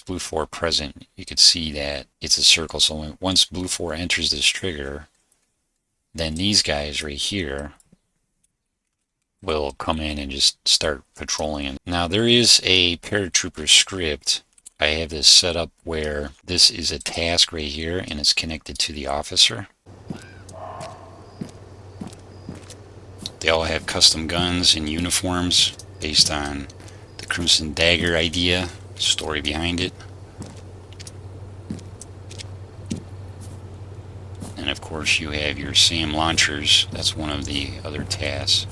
blue 4 present, you could see that it's a circle. So once blue 4 enters this trigger, then these guys right here will come in and just start patrolling. Now there is a paratrooper script. I have this set up where this is a task right here and it's connected to the officer. They all have custom guns and uniforms based on the Crimson Dagger idea, story behind it. And of course you have your SAM launchers. That's one of the other tasks.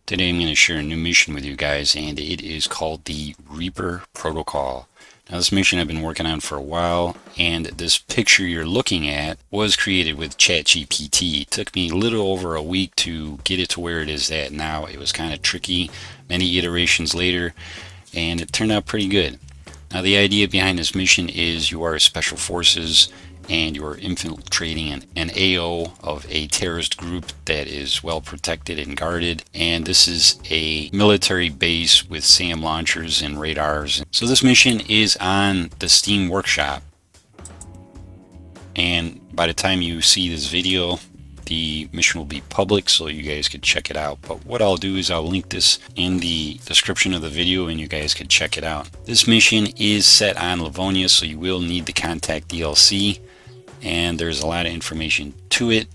Today I'm going to share a new mission with you guys, and it is called the Reaper Protocol. Now this mission I've been working on for a while, and this picture you're looking at was created with ChatGPT. It took me a little over a week to get it to where it is at now. It was kind of tricky, many iterations later, and it turned out pretty good. Now the idea behind this mission is you are special forces and you're infiltrating an AO of a terrorist group that is well protected and guarded, and this is a military base with SAM launchers and radars. So this mission is on the Steam Workshop, and by the time you see this video the mission will be public so you guys could check it out. But what I'll do is I'll link this in the description of the video and you guys could check it out. This mission is set on Livonia, so you will need the Contact DLC, and there's a lot of information to it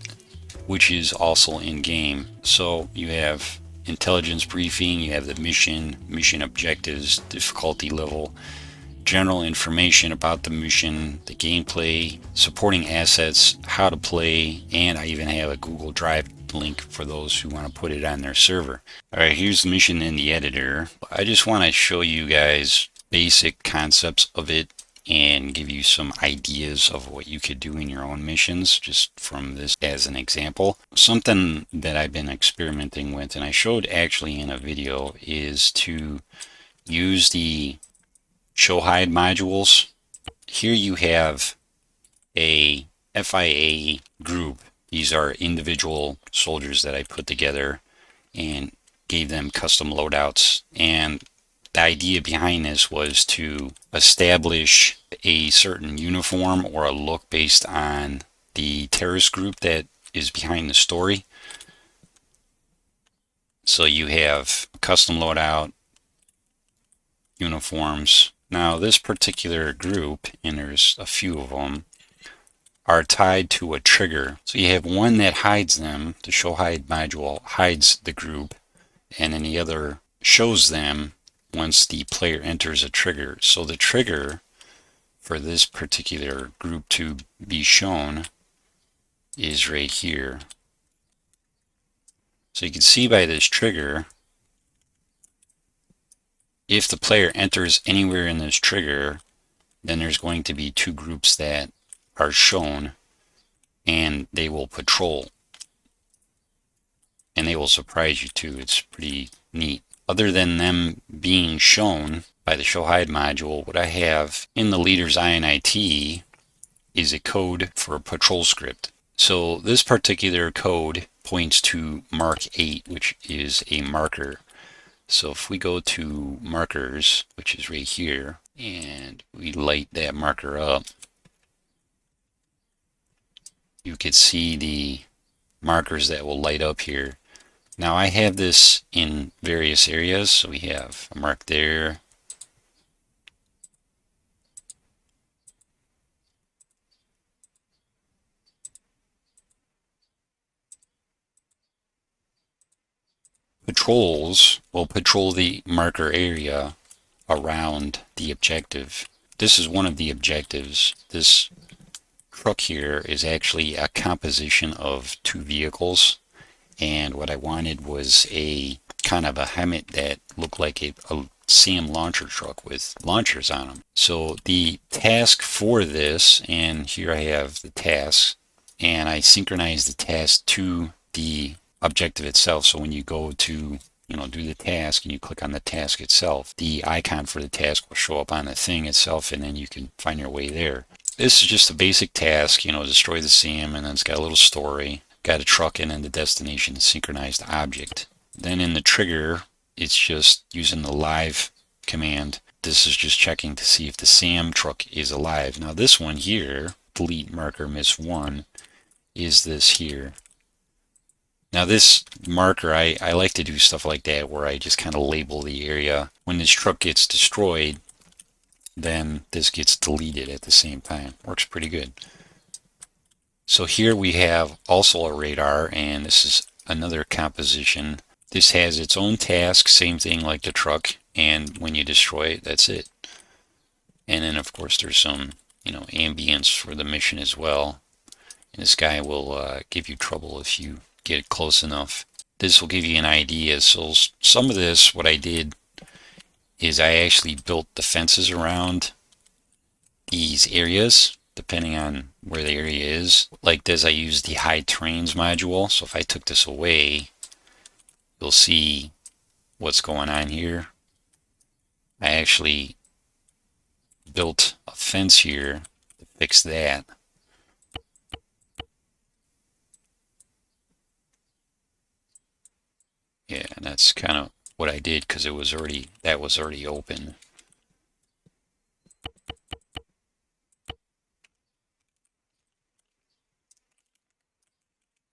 which is also in game. So you have intelligence briefing, you have the mission objectives, difficulty level, general information about the mission, the gameplay, supporting assets, how to play, and I even have a Google Drive link for those who want to put it on their server. Alright, here's the mission in the editor. I just want to show you guys basic concepts of it and give you some ideas of what you could do in your own missions, just from this as an example. Something that I've been experimenting with, and I showed actually in a video, is to use the show hide modules. Here you have a FIA group. These are individual soldiers that I put together and gave them custom loadouts, and the idea behind this was to establish a certain uniform or a look based on the terrorist group that is behind the story. So you have custom loadout, uniforms. Now this particular group, and there's a few of them, are tied to a trigger. So you have one that hides them, the show hide module hides the group, and then the other shows them once the player enters a trigger. So the trigger for this particular group to be shown is right here. So you can see by this trigger, if the player enters anywhere in this trigger, then there's going to be two groups that are shown, and they will patrol. And they will surprise you too. It's pretty neat. Other than them being shown by the show hide module, what I have in the leader's INIT is a code for a patrol script. So this particular code points to Mark 8, which is a marker. So if we go to markers, which is right here, and we light that marker up, you could see the markers that will light up here. Now I have this in various areas, so we have a mark there, patrols will patrol the marker area around the objective. This is one of the objectives. This truck here is actually a composition of two vehicles, and what I wanted was a kind of a helmet that looked like a SAM launcher truck with launchers on them. So the task for this, and here I have the task, and I synchronize the task to the objective itself. So when you go to do the task and you click on the task itself, the icon for the task will show up on the thing itself, and then you can find your way there. this is just a basic task, you know, destroy the SAM, and then it's got a little story, got a truck, and then the destination to synchronize the object. Then in the trigger, it's just using the live command. This is just checking to see if the SAM truck is alive. Now this one here, delete marker miss 1, is this here. Now this marker, I like to do stuff like that where I just kind of label the area. When this truck gets destroyed, then this gets deleted at the same time. Works pretty good. So here we have also a radar, and this is another composition. This has its own task, same thing like the truck, and when you destroy it, that's it. And then of course there's some, you know, ambience for the mission as well. And this guy will give you trouble if you get close enough. This will give you an idea. So some of this, what I did is I actually built the fences around these areas, depending on where the area is. Like this, I used the high terrains module. So if I took this away, you'll see what's going on here. I actually built a fence here to fix that. Yeah, and that's kind of what I did because it was already, that was already open.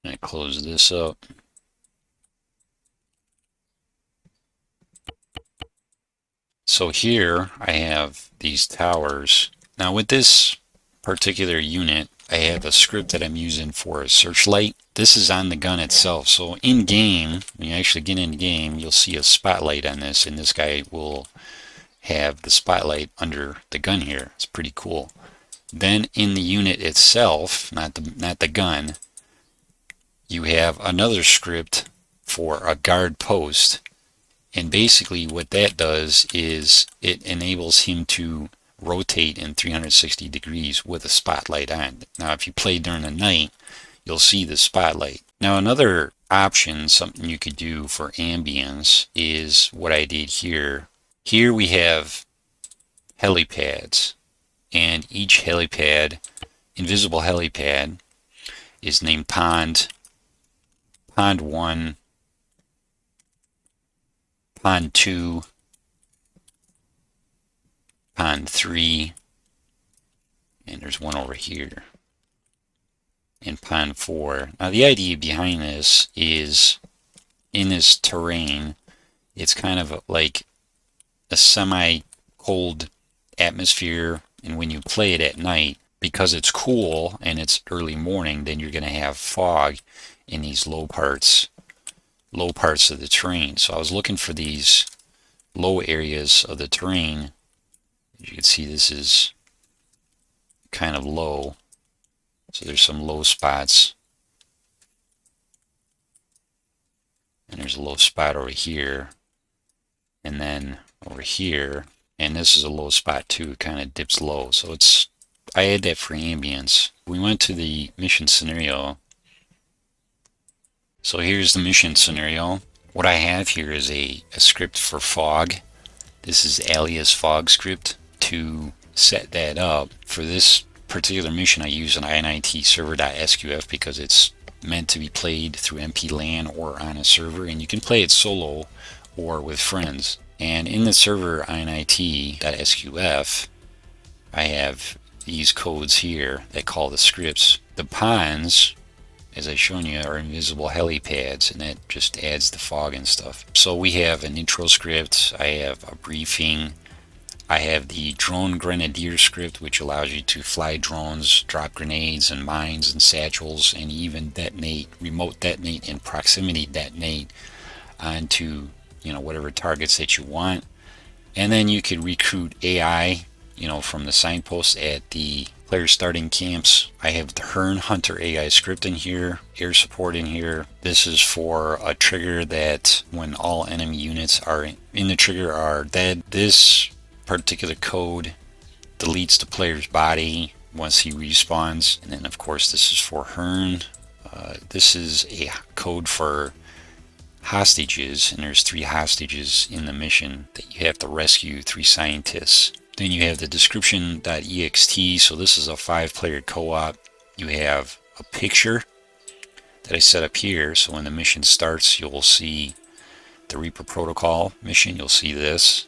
And I close this up. So here I have these towers. Now with this particular unit, I have a script that I'm using for a searchlight. This is on the gun itself. So in game, when you actually get in game, you'll see a spotlight on this, and this guy will have the spotlight under the gun here. It's pretty cool. Then in the unit itself, not the gun, you have another script for a guard post. And basically what that does is it enables him to rotate in 360 degrees with a spotlight on. Now if you play during the night, you'll see the spotlight. Now another option, something you could do for ambience, is what I did here. Here we have helipads, and each helipad, invisible helipad, is named Pond 1, Pond 2, Pond 3, and there's one over here, and Pond 4. Now the idea behind this is, in this terrain, it's kind of like a semi-cold atmosphere, and when you play it at night, because it's cool and it's early morning, then you're going to have fog in these low parts of the terrain. So I was looking for these low areas of the terrain. As you can see, this is kind of low, so there's some low spots, and there's a low spot over here, and then over here, and this is a low spot too. It kind of dips low, so it's, I had that for ambience. We went to the mission scenario. So here's the mission scenario. What I have here is a script for fog. This is alias fog script. To set that up for this particular mission, I use an init server.sqf because it's meant to be played through MP-LAN or on a server, and you can play it solo or with friends. And in the server init.sqf, I have these codes here that call the scripts. The ponds, as I've shown you, are invisible helipads, and that just adds the fog and stuff. So we have an intro script, I have a briefing, I have the drone grenadier script, which allows you to fly drones, drop grenades and mines and satchels, and even detonate, remote detonate and proximity detonate onto, you know, whatever targets that you want. And then you could recruit AI, you know, from the signposts at the player starting camps. I have the Herne Hunter AI script in here, air support in here. This is for a trigger that when all enemy units are in the trigger are dead. This particular code deletes the player's body once he respawns. And then of course this is for Herne. This is a code for hostages, and there's 3 hostages in the mission that you have to rescue, 3 scientists. Then you have the description.ext. So this is a 5-player co-op. You have a picture that I set up here. So when the mission starts, you'll see the Reaper Protocol mission. You'll see this.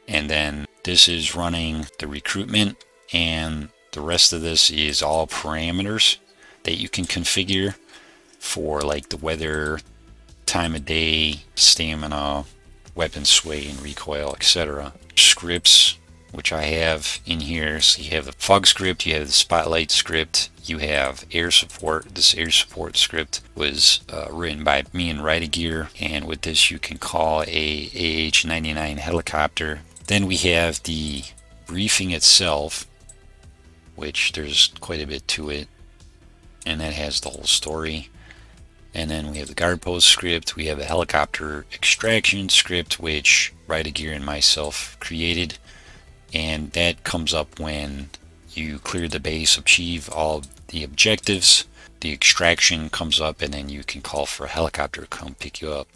And then this is running the recruitment, and the rest of this is all parameters that you can configure for like the weather, time of day, stamina, weapon sway and recoil, etc. Scripts, which I have in here. So you have the fog script, you have the spotlight script, you have air support. This air support script was written by me and Repercussions, and with this you can call a AH-99 helicopter. Then we have the briefing itself, which there's quite a bit to it, and that has the whole story. And then we have the guard post script. We have the helicopter extraction script, which Repercussions and myself created, and that comes up when you clear the base, achieve all the objectives. The extraction comes up, and then you can call for a helicopter to come pick you up.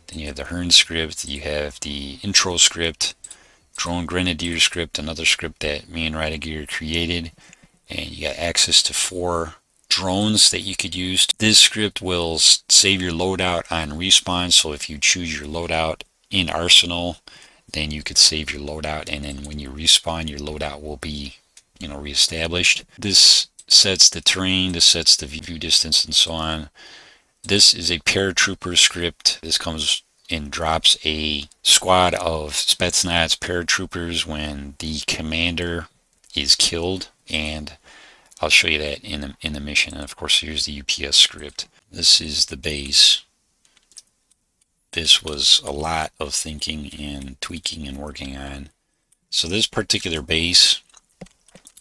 Then you have the Herne script. You have the intro script, drone grenadier script, another script that me and Repercussions created, and you got access to 4 drones that you could use. This script will save your loadout on respawn, so if you choose your loadout in Arsenal, then you could save your loadout, and then when you respawn, your loadout will be, reestablished. This sets the terrain, this sets the view distance, and so on. This is a paratrooper script. This comes and drops a squad of Spetsnaz paratroopers when the commander is killed, and I'll show you that in the mission. And of course, here's the UPS script. This is the base. This was a lot of thinking and tweaking and working on. So this particular base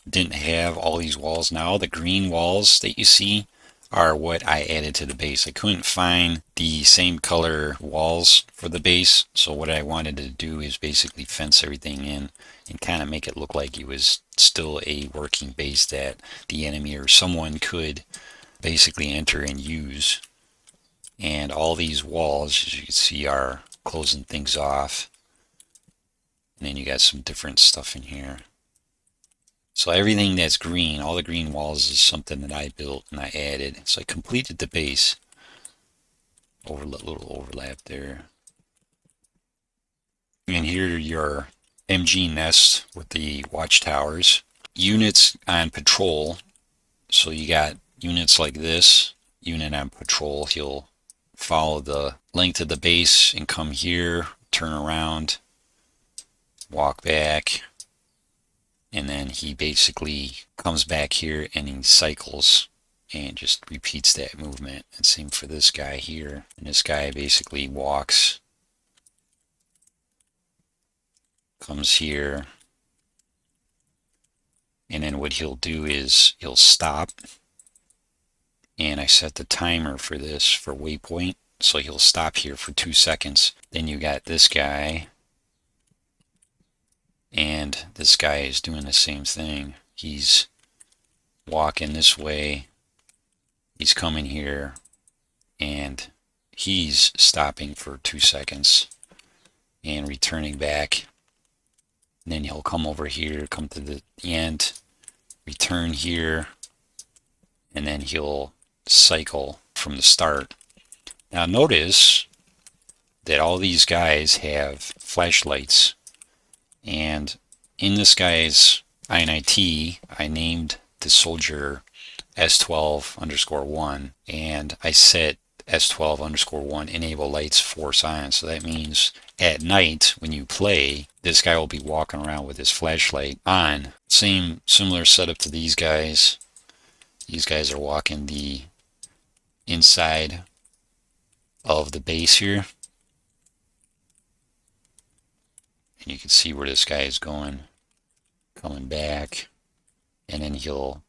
didn't have all these walls. Now the green walls that you see are what I added to the base. I couldn't find the same color walls for the base, so what I wanted to do is basically fence everything in and kind of make it look like it was still a working base that the enemy or someone could basically enter and use. And all these walls, as you can see, are closing things off. And then you got some different stuff in here. So everything that's green, all the green walls, is something that I built and I added. So I completed the base. Little overlap there. And here are your MG nests with the watchtowers. Units on patrol. So you got units like this. Unit on patrol. He'll follow the length of the base and come here, turn around, walk back, and then he basically comes back here and he cycles and just repeats that movement. And same for this guy here. And this guy basically walks, comes here, and then what he'll do is he'll stop. And I set the timer for this for waypoint, so he'll stop here for 2 seconds. Then you got this guy, and this guy is doing the same thing. He's walking this way, he's coming here, and he's stopping for 2 seconds and returning back. And then he'll come over here, come to the end, return here, and then he'll cycle from the start. Now notice that all these guys have flashlights, and in this guy's INIT, I named the soldier S12_1, and I set S12_1 enable lights force on. So that means at night when you play, this guy will be walking around with his flashlight on. Similar setup to these guys. These guys are walking the inside of the base here. And you can see where this guy is going, coming back, and then he'll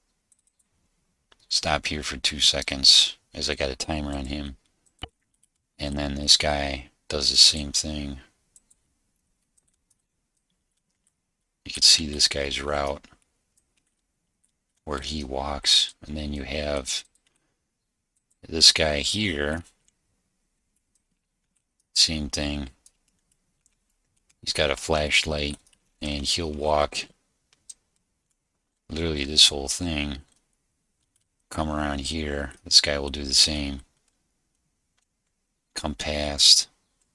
stop here for 2 seconds as I got a timer on him. And then this guy does the same thing. You can see this guy's route where he walks, and then you have this guy here, same thing. He's got a flashlight and he'll walk literally this whole thing, come around here. This guy will do the same, come past,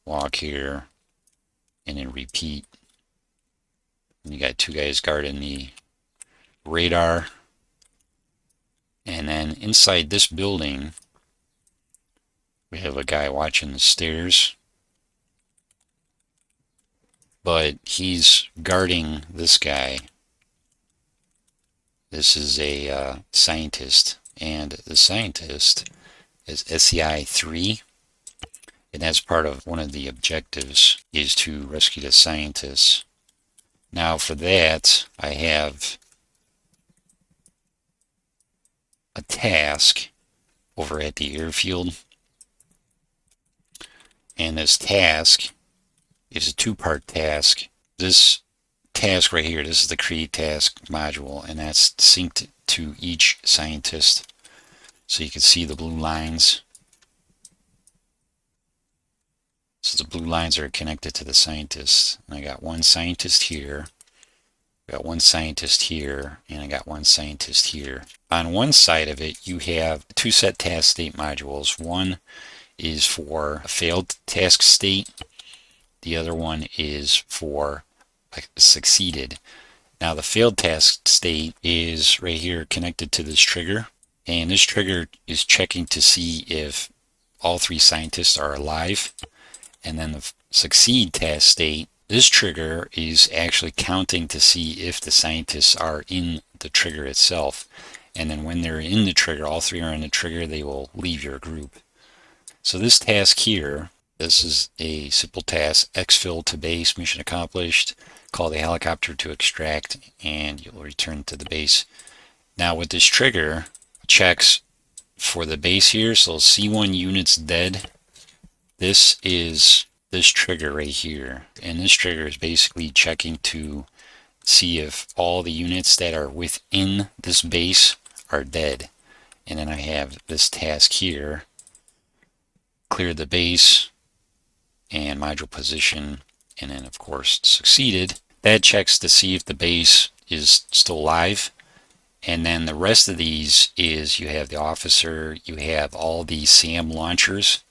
walk here, and then repeat. And you got two guys guarding the radar. And then inside this building, we have a guy watching the stairs, but he's guarding this guy. This is a scientist, and the scientist is SCI 3, and that's part of one of the objectives, is to rescue the scientists. Now for that, I have a task over at the airfield, and this task is a two-part task. This task right here, this is the create task module, and that's synced to each scientist, so you can see the blue lines. So the blue lines are connected to the scientists, and I got one scientist here, got one scientist here, and I got one scientist here. On one side of it, you have two set task state modules. One is for a failed task state. The other one is for succeeded. Now the failed task state is right here connected to this trigger, and this trigger is checking to see if all three scientists are alive. And then the succeed task state, this trigger is actually counting to see if the scientists are in the trigger itself. And then when they're in the trigger, all three are in the trigger, they will leave your group. So this task here, this is a simple task, exfil to base, mission accomplished, call the helicopter to extract, and you'll return to the base. Now with this trigger, checks for the base here, so C1 units dead. This is this trigger right here, and this trigger is basically checking to see if all the units that are within this base are dead. And then I have this task here, clear the base and module position, and then of course succeeded. That checks to see if the base is still alive. And then the rest of these is you have the officer, you have all the SAM launchers,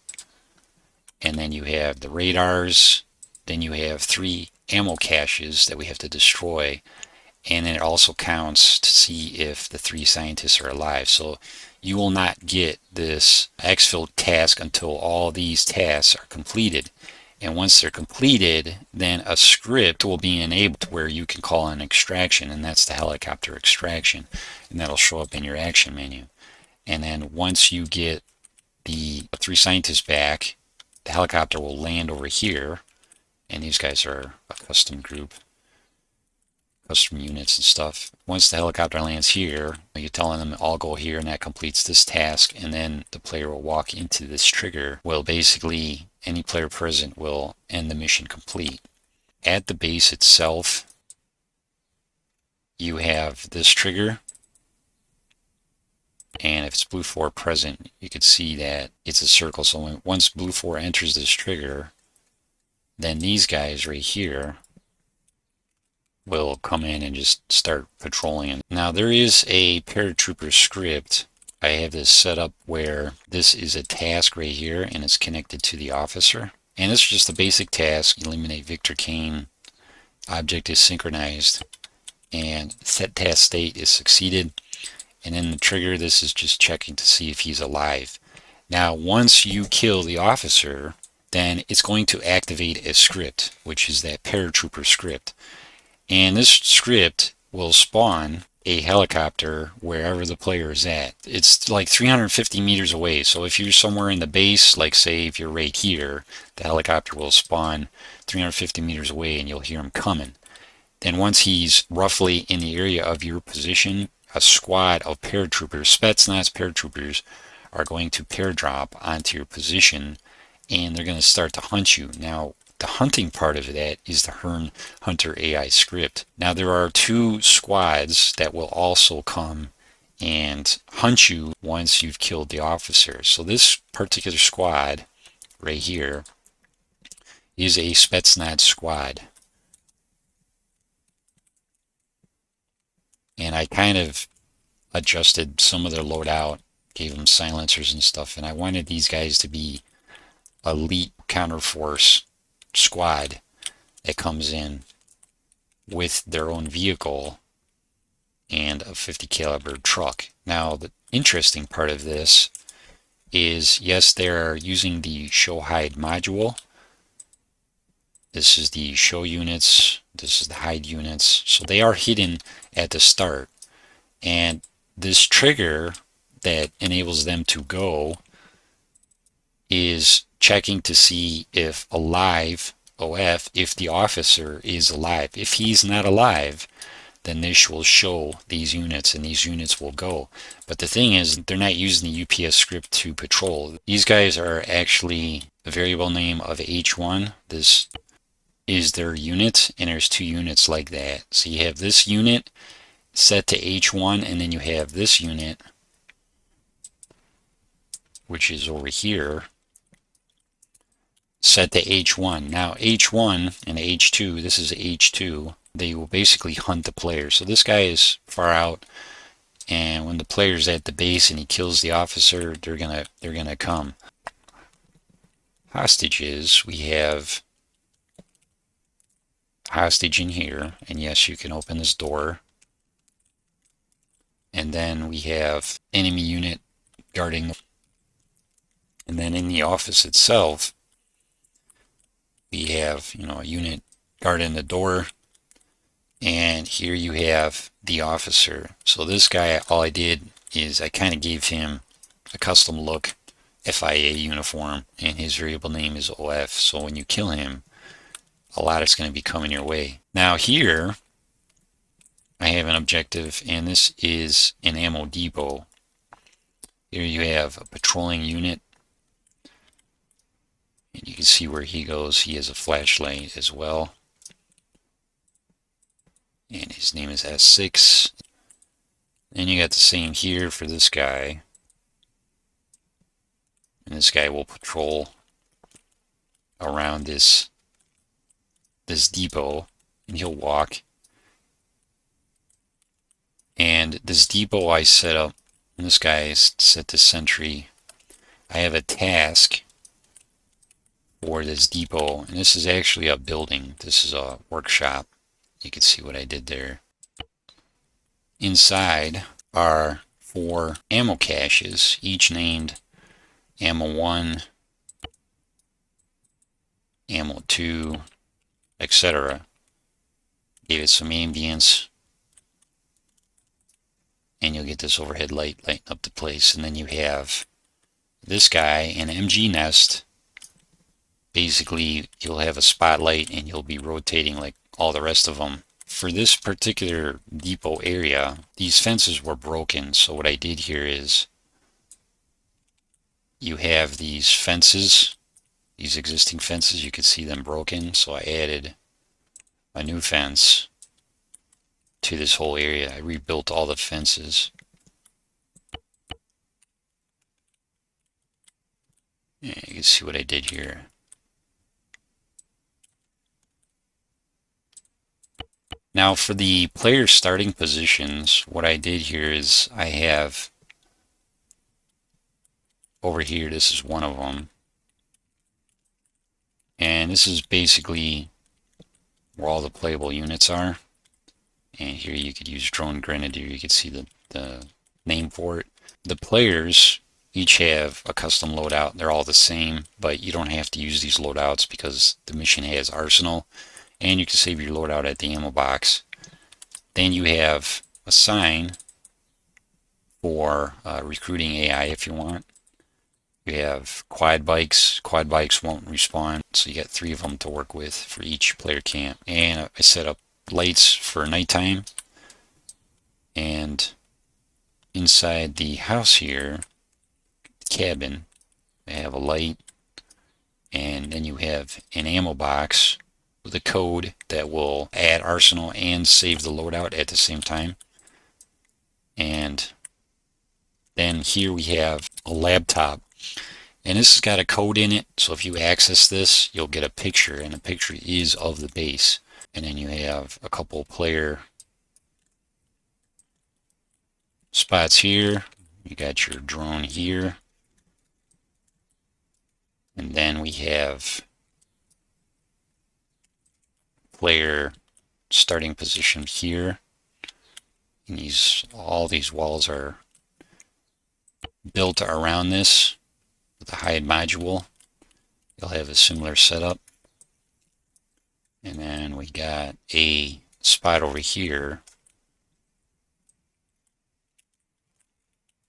and then you have the radars, then you have 3 ammo caches that we have to destroy, and then it also counts to see if the 3 scientists are alive. So you will not get this exfil task until all these tasks are completed. And once they're completed, then a script will be enabled where you can call an extraction, and that's the helicopter extraction, and that'll show up in your action menu. And then once you get the 3 scientists back, the helicopter will land over here, and these guys are a custom group, custom units and stuff. Once the helicopter lands here, you're telling them all go here, and that completes this task, and then the player will walk into this trigger. Well, basically any player present will end the mission complete. At the base itself, you have this trigger, and if it's blue 4 present, you can see that it's a circle. So once blue 4 enters this trigger, then these guys right here will come in and just start patrolling. Now there is a paratrooper script. I have this set up where this is a task right here, and it's connected to the officer. And this is just a basic task, eliminate Victor Kane, object is synchronized, and set task state is succeeded. And then the trigger, this is just checking to see if he's alive. Now once you kill the officer, then it's going to activate a script, which is that paratrooper script. And this script will spawn a helicopter wherever the player is at. It's like 350 meters away. So if you're somewhere in the base, like say if you're right here, the helicopter will spawn 350 meters away, and you'll hear him coming. Then once he's roughly in the area of your position, a squad of paratroopers, Spetsnaz paratroopers, are going to pair drop onto your position, and they're going to start to hunt you. Now, the hunting part of that is the Herne Hunter AI script. Now, there are 2 squads that will also come and hunt you once you've killed the officer. So this particular squad right here is a Spetsnaz squad. And I kind of adjusted some of their loadout, gave them silencers and stuff, and I wanted these guys to be elite counterforce squad that comes in with their own vehicle and a 50 caliber truck. Now the interesting part of this is, yes, they're using the show hide module. This is the show units, this is the hide units, so they are hidden at the start, and this trigger that enables them to go is checking to see if alive, OF, if the officer is alive. If he's not alive, then this will show these units and these units will go. But the thing is, they're not using the UPS script to patrol. These guys are actually a variable name of H1. This is their unit, and there's two units like that. So you have this unit set to H1, and then you have this unit, which is over here, set to H1. Now H1 and H2, this is H2, they will basically hunt the player. So this guy is far out, and when the player's at the base and he kills the officer, they're gonna come. Hostages, we have hostage in here, and yes, you can open this door. And then we have enemy unit guarding. And then in the office itself, we have, a unit guarding the door. And here you have the officer. So this guy, all I did is I kind of gave him a custom look FIA uniform, and his variable name is OF. So when you kill him, a lot is going to be coming your way. Now here, I have an objective, and this is an ammo depot. Here you have a patrolling unit, and you can see where he goes. He has a flashlight as well, and his name is S6. And you got the same here for this guy, and this guy will patrol around this depot, and he'll walk. And this depot I set up, and this guy is set to sentry. I have a task for this depot, and this is actually a building. This is a workshop. You can see what I did there. Inside are 4 ammo caches, each named Ammo 1, Ammo 2, etc. Gave it some ambience, and you'll get this overhead light lighting up the place. And then you have this guy, an MG nest. Basically, you'll have a spotlight and you'll be rotating like all the rest of them. For this particular depot area, these fences were broken, so what I did here is you have these fences, these existing fences, you can see them broken, so I added a new fence to this whole area. I rebuilt all the fences. Yeah, you can see what I did here. Now for the player starting positions, what I did here is I have over here, this is one of them. And this is basically where all the playable units are. And here you could use Drone Grenadier, you could see the name for it. The players each have a custom loadout. They're all the same, but you don't have to use these loadouts because the mission has arsenal, and you can save your loadout at the ammo box. Then you have a sign for recruiting AI if you want. You have quad bikes. Quad bikes won't respawn, so you got 3 of them to work with for each player camp. And I set up lights for nighttime. And inside the house here, cabin, I have a light, and then you have an ammo box with a code that will add arsenal and save the loadout at the same time. And then here we have a laptop, and this has got a code in it, so if you access this you'll get a picture, and the picture is of the base. And then you have a couple player spots here. You got your drone here. And then we have player starting position here. And all these walls are built around this with the hide module. You'll have a similar setup. And then we got a spot over here.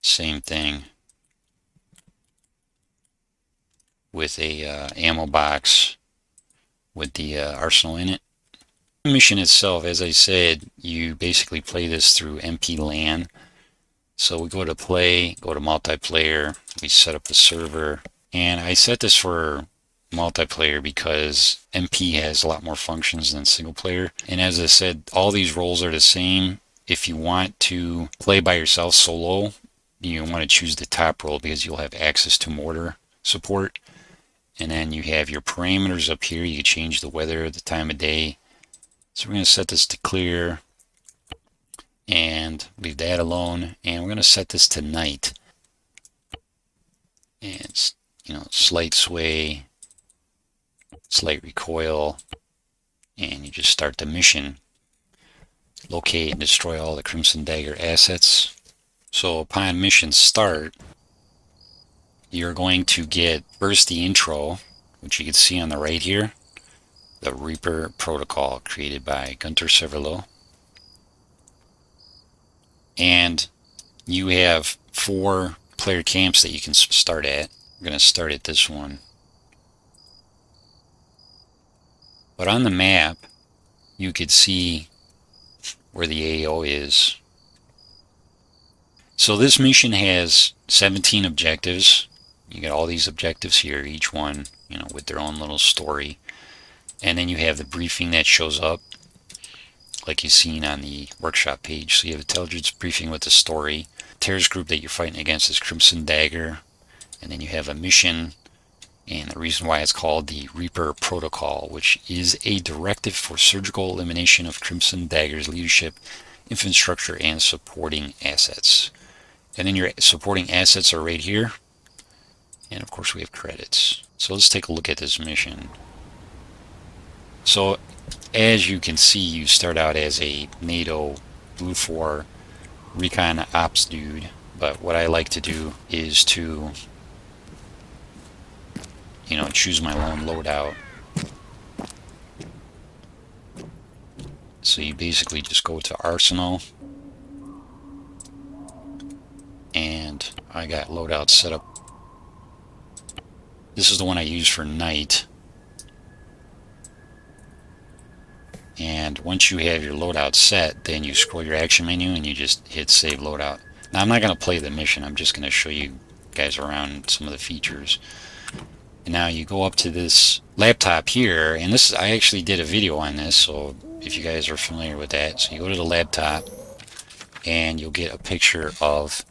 Same thing with a ammo box with the arsenal in it. The mission itself, as I said, you basically play this through MP LAN. So we go to play, go to multiplayer, we set up the server, and I set this for multiplayer because MP has a lot more functions than single player. And as I said, all these roles are the same. If you want to play by yourself solo, you want to choose the top role because you'll have access to Mortar support. And then you have your parameters up here. You can change the weather, the time of day. So we're going to set this to clear and leave that alone. And we're going to set this to night. And it's, slight sway, slight recoil, and you just start the mission. Locate and destroy all the Crimson Dagger assets. So upon mission start, you're going to get first the intro, which you can see on the right here, the Reaper protocol created by Gunter Severlo. And you have 4 player camps that you can start at. We're going to start at this one. But on the map, you could see where the AO is. So this mission has 17 objectives. You got all these objectives here, each one, with their own little story. And then you have the briefing that shows up, like you've seen on the workshop page. So you have intelligence briefing with the story. Terrorist group that you're fighting against is Crimson Dagger. And then you have a mission, and the reason why it's called the Reaper Protocol, which is a directive for surgical elimination of Crimson Dagger's leadership, infrastructure, and supporting assets. And then your supporting assets are right here. And of course we have credits. So let's take a look at this mission. So as you can see, you start out as a NATO Blue 4 recon ops dude. But what I like to do is to, choose my own loadout. So you basically just go to Arsenal. And I got loadout set up. This is the one I use for night. And once you have your loadout set, then you scroll your action menu and you just hit save loadout. Now I'm not going to play the mission, I'm just going to show you guys around some of the features. And now you go up to this laptop here, and this I actually did a video on this, so if you guys are familiar with that. So you go to the laptop and you'll get a picture of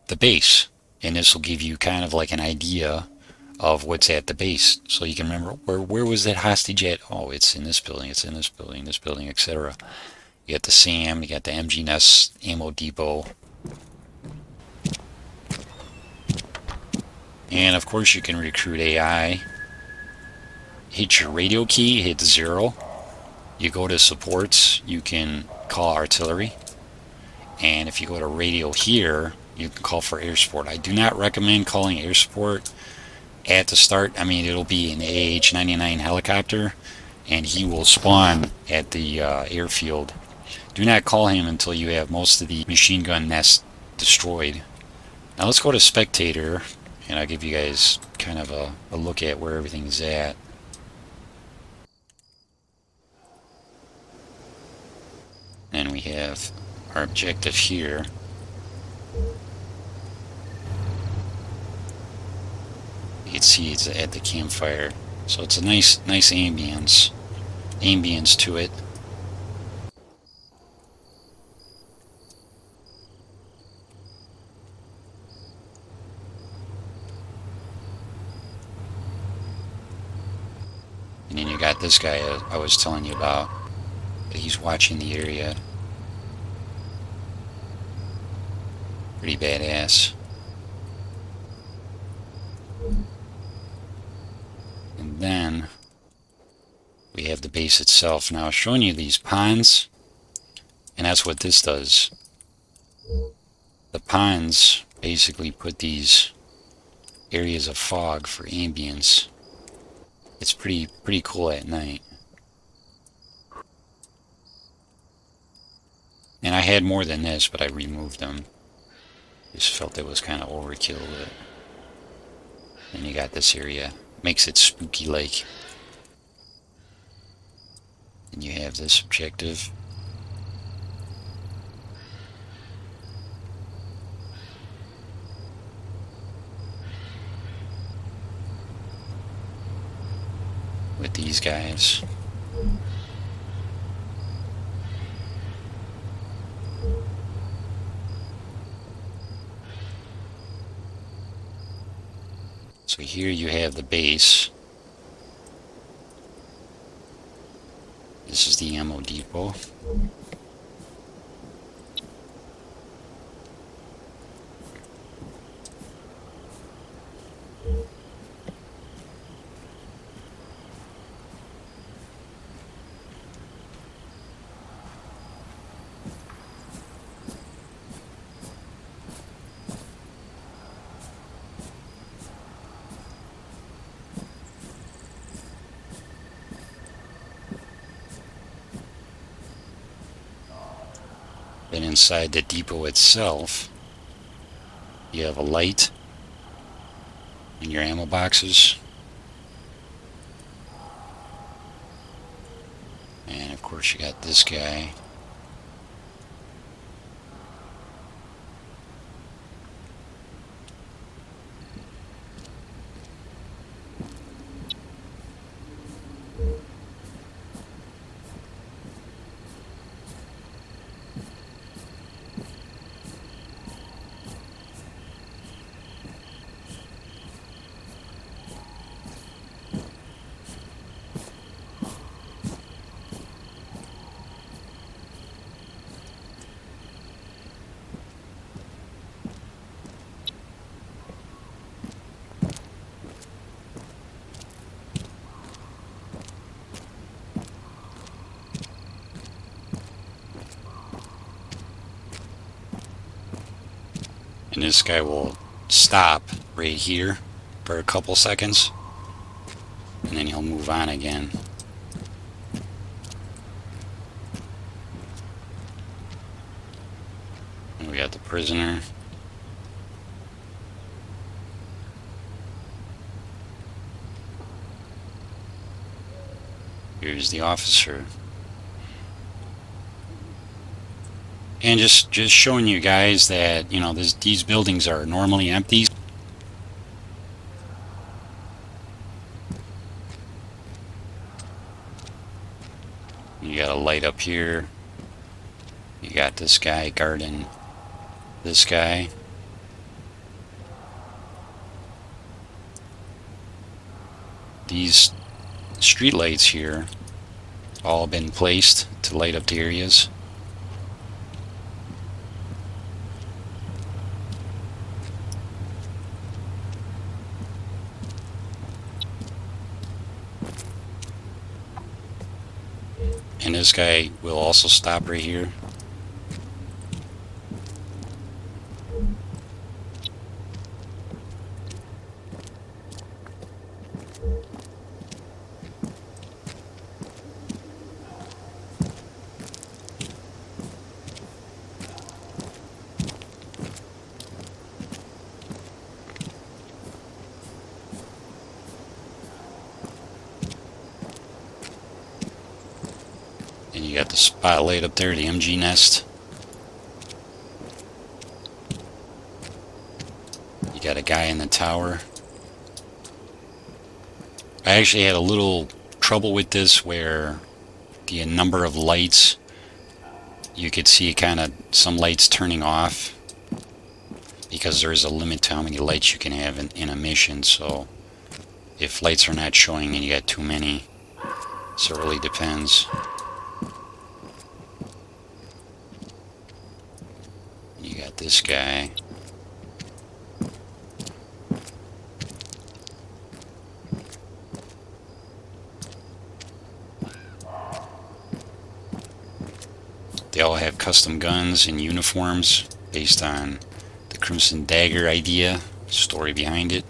the base, and this will give you kind of like an idea of what's at the base, so you can remember where was that hostage at. Oh, it's in this building, it's in this building, etc. You got the SAM, you got the MGNS ammo depot, and of course you can recruit AI. Hit your radio key, hit 0. You go to supports, you can call artillery, and if you go to radio here, you can call for air support. I do not recommend calling air support at the start. I mean, it'll be an AH-99 helicopter, and he will spawn at the airfield. Do not call him until you have most of the machine gun nests destroyed. Now let's go to Spectator, and I'll give you guys kind of a look at where everything's at. And we have our objective here. You can see it's at the campfire, so it's a nice ambience to it. And then you got this guy I was telling you about. He's watching the area. pretty badass. And then we have the base itself. Now, showing you these ponds, and that's what this does. The ponds basically put these areas of fog for ambience. It's pretty cool at night. And I had more than this, but I removed them. Just felt it was kind of overkill with it. And you got this area. Makes it spooky like. And you have this objective. With these guys. So here you have the base. This is the ammo depot. Then inside the depot itself, you have a light in your ammo boxes. And of course you got this guy. And this guy will stop right here for a couple seconds, and then he'll move on again. And we got the prisoner. Here's the officer. And just showing you guys that, you know, these buildings are normally empty. You got a light up here. You got this guy guarding this guy. These street lights here all been placed to light up the areas. And this guy will also stop right here. And you got the spotlight up there, the MG nest. You got a guy in the tower. I actually had a little trouble with this where the number of lights, you could see kind of some lights turning off because there is a limit to how many lights you can have in a mission. So if lights are not showing and you got too many, so it really depends. You got this guy. all have custom guns and uniforms based on the Crimson Dagger idea, story behind it.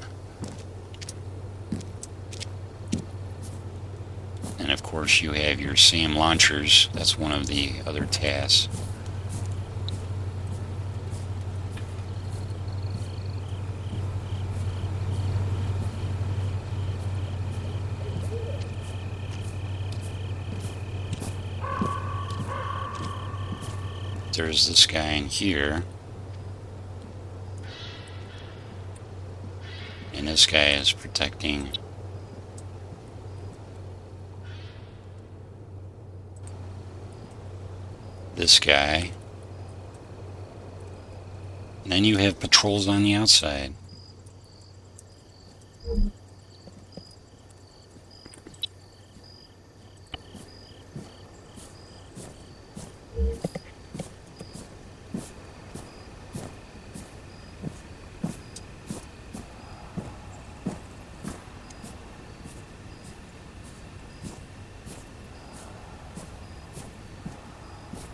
And of course you have your SAM launchers. That's one of the other tasks. There's this guy in here. And this guy is protecting this guy. And then you have patrols on the outside.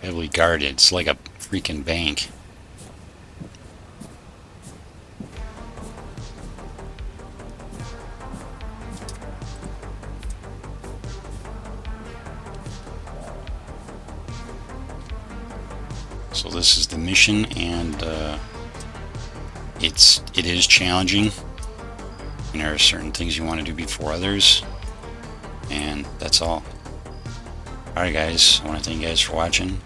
Heavily guarded. It's like a freaking bank. So this is the mission, and it is challenging. And there are certain things you want to do before others, and that's all. Alright guys, I want to thank you guys for watching.